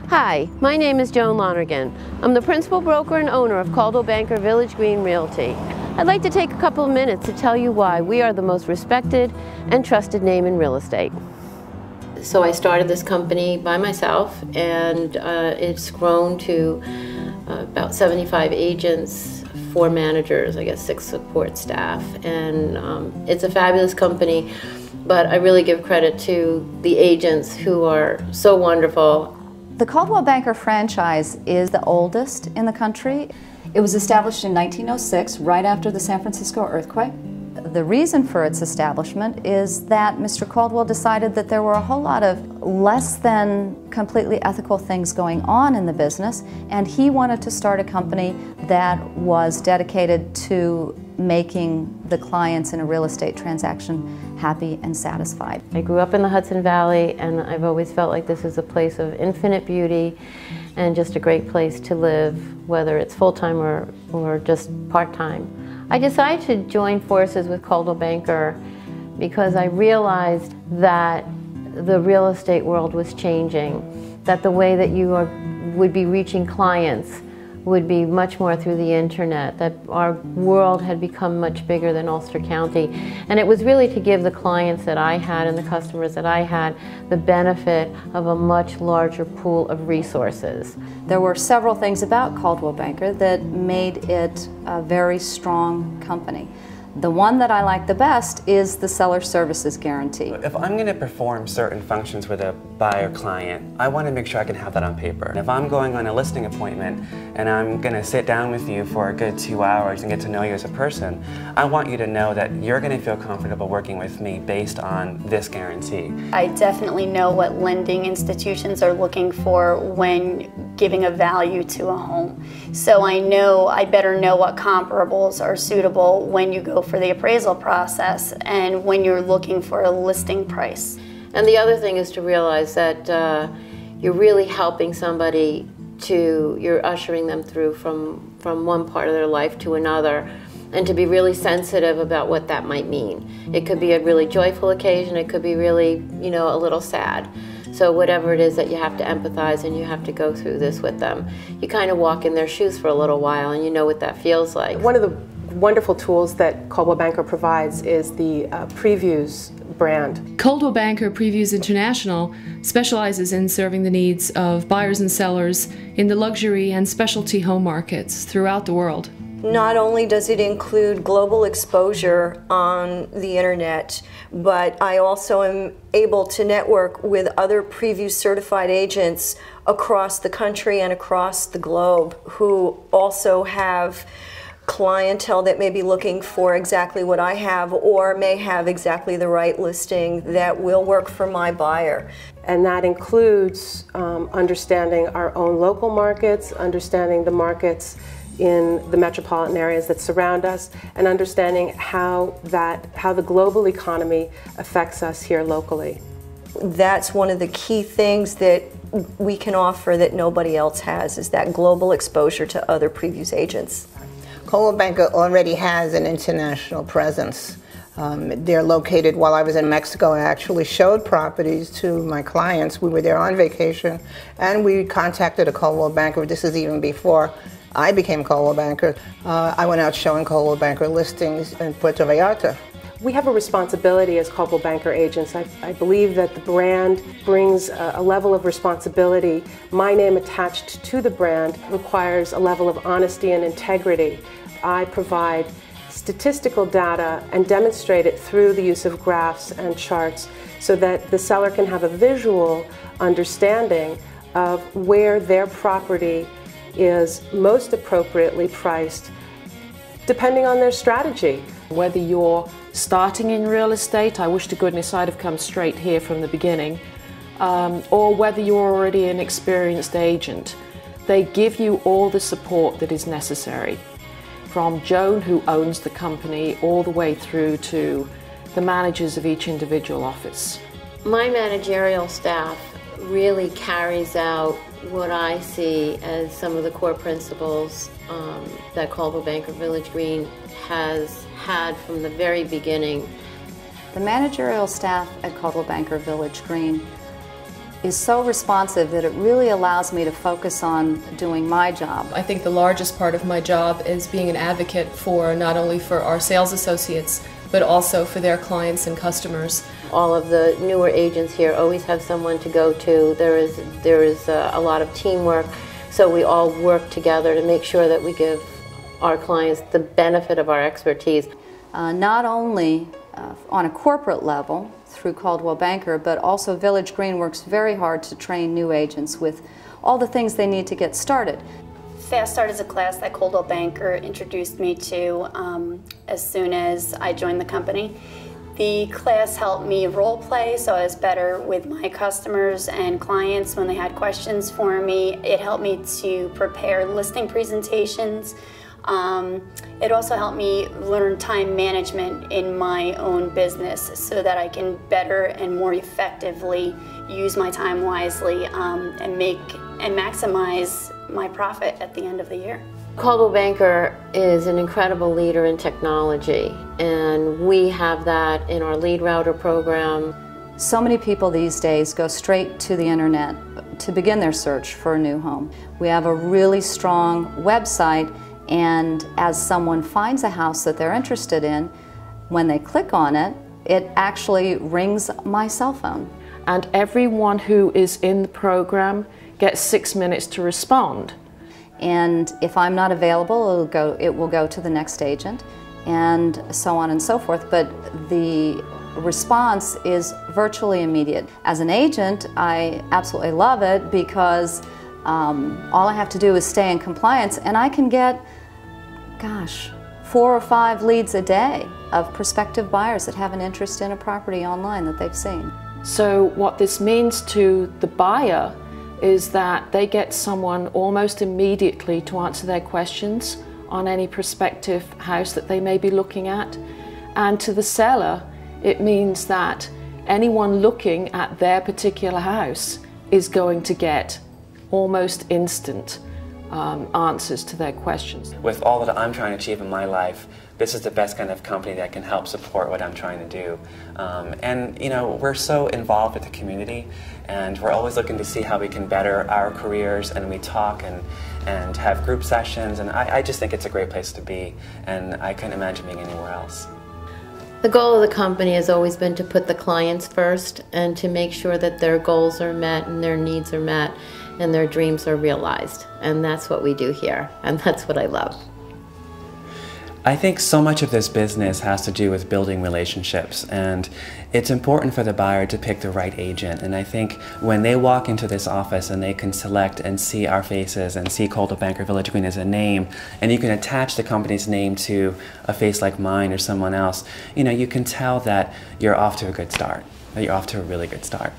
Hi, my name is Joan Lonergan. I'm the principal broker and owner of Caldwell Banker Village Green Realty. I'd like to take a couple of minutes to tell you why we are the most respected and trusted name in real estate. So I started this company by myself, and it's grown to about 75 agents, 4 managers, I guess 6 support staff, and it's a fabulous company, but I really give credit to the agents who are so wonderful. The Caldwell Banker franchise is the oldest in the country. It was established in 1906, right after the San Francisco earthquake. The reason for its establishment is that Mr. Caldwell decided that there were a whole lot of less than completely ethical things going on in the business, and he wanted to start a company that was dedicated to making the clients in a real estate transaction happy and satisfied. I grew up in the Hudson Valley, and I've always felt like this is a place of infinite beauty and just a great place to live, whether it's full-time or just part-time. I decided to join forces with Caldwell Banker because I realized that the real estate world was changing, that the way that you would be reaching clients would be much more through the internet, that our world had become much bigger than Ulster County. And it was really to give the clients that I had and the customers that I had the benefit of a much larger pool of resources. There were several things about Caldwell Banker that made it a very strong company. The one that I like the best is the seller services guarantee. If I'm going to perform certain functions with a buyer client, I want to make sure I can have that on paper. If I'm going on a listing appointment and I'm going to sit down with you for a good 2 hours and get to know you as a person, I want you to know that you're going to feel comfortable working with me based on this guarantee. I definitely know what lending institutions are looking for when giving a value to a home. So I better know what comparables are suitable when you go for the appraisal process and when you're looking for a listing price. And the other thing is to realize that you're really helping somebody you're ushering them through from one part of their life to another, and to be really sensitive about what that might mean. It could be a really joyful occasion, it could be really, a little sad. So whatever it is that you have to empathize and you have to go through this with them, you kind of walk in their shoes for a little while and you know what that feels like. One of the wonderful tools that Caldwell Banker provides is the Previews brand. Caldwell Banker Previews International specializes in serving the needs of buyers and sellers in the luxury and specialty home markets throughout the world. Not only does it include global exposure on the internet, but I also am able to network with other Preview certified agents across the country and across the globe who also have clientele that may be looking for exactly what I have or may have exactly the right listing that will work for my buyer. And that includes understanding our own local markets, understanding the markets in the metropolitan areas that surround us, and understanding how the global economy affects us here locally. That's one of the key things that we can offer that nobody else has, is that global exposure to other Previews agents. Caldwell Banker already has an international presence. They're located, while I was in Mexico, I actually showed properties to my clients. We were there on vacation, and we contacted a Caldwell Banker. This is even before I became Caldwell Banker. I went out showing Caldwell Banker listings in Puerto Vallarta. We have a responsibility as Caldwell Banker agents. I believe that the brand brings a level of responsibility. My name attached to the brand requires a level of honesty and integrity. I provide statistical data and demonstrate it through the use of graphs and charts so that the seller can have a visual understanding of where their property is most appropriately priced depending on their strategy. Whether you're starting in real estate, I wish to goodness I'd have come straight here from the beginning, or whether you're already an experienced agent, they give you all the support that is necessary. From Joan, who owns the company, all the way through to the managers of each individual office. My managerial staff really carries out what I see as some of the core principles that Caldwell Banker Village Green has had from the very beginning. The managerial staff at Caldwell Banker Village Green is so responsive that it really allows me to focus on doing my job. I think the largest part of my job is being an advocate for not only for our sales associates, but also for their clients and customers. All of the newer agents here always have someone to go to. There is a lot of teamwork, so we all work together to make sure that we give our clients the benefit of our expertise. Not only on a corporate level through Coldwell Banker, but also Village Green works very hard to train new agents with all the things they need to get started. Fast Start is a class that Coldwell Banker introduced me to as soon as I joined the company. The class helped me role play so I was better with my customers and clients when they had questions for me. It helped me to prepare listing presentations. It also helped me learn time management in my own business so that I can better and more effectively use my time wisely and maximize my profit at the end of the year. Coldwell Banker is an incredible leader in technology, and we have that in our lead router program. So many people these days go straight to the internet to begin their search for a new home. We have a really strong website, and as someone finds a house that they're interested in, when they click on it, it actually rings my cell phone. And everyone who is in the program gets 6 minutes to respond. And if I'm not available, it will go to the next agent, and so on and so forth. But the response is virtually immediate. As an agent, I absolutely love it because all I have to do is stay in compliance, and I can get, gosh, 4 or 5 leads a day of prospective buyers that have an interest in a property online that they've seen. So what this means to the buyer is that they get someone almost immediately to answer their questions on any prospective house that they may be looking at. And to the seller, it means that anyone looking at their particular house is going to get almost instant answers to their questions. With all that I'm trying to achieve in my life, this is the best kind of company that can help support what I'm trying to do. And you know, we're so involved with the community, and we're always looking to see how we can better our careers, and we talk and have group sessions, and I just think it's a great place to be, and I couldn't imagine being anywhere else. The goal of the company has always been to put the clients first and to make sure that their goals are met and their needs are met and their dreams are realized. And that's what we do here, and that's what I love. I think so much of this business has to do with building relationships, and it's important for the buyer to pick the right agent. And I think when they walk into this office and they can select and see our faces and see Coldwell Banker Village Green as a name, and you can attach the company's name to a face like mine or someone else, you know, you can tell that you're off to a good start, that you're off to a really good start.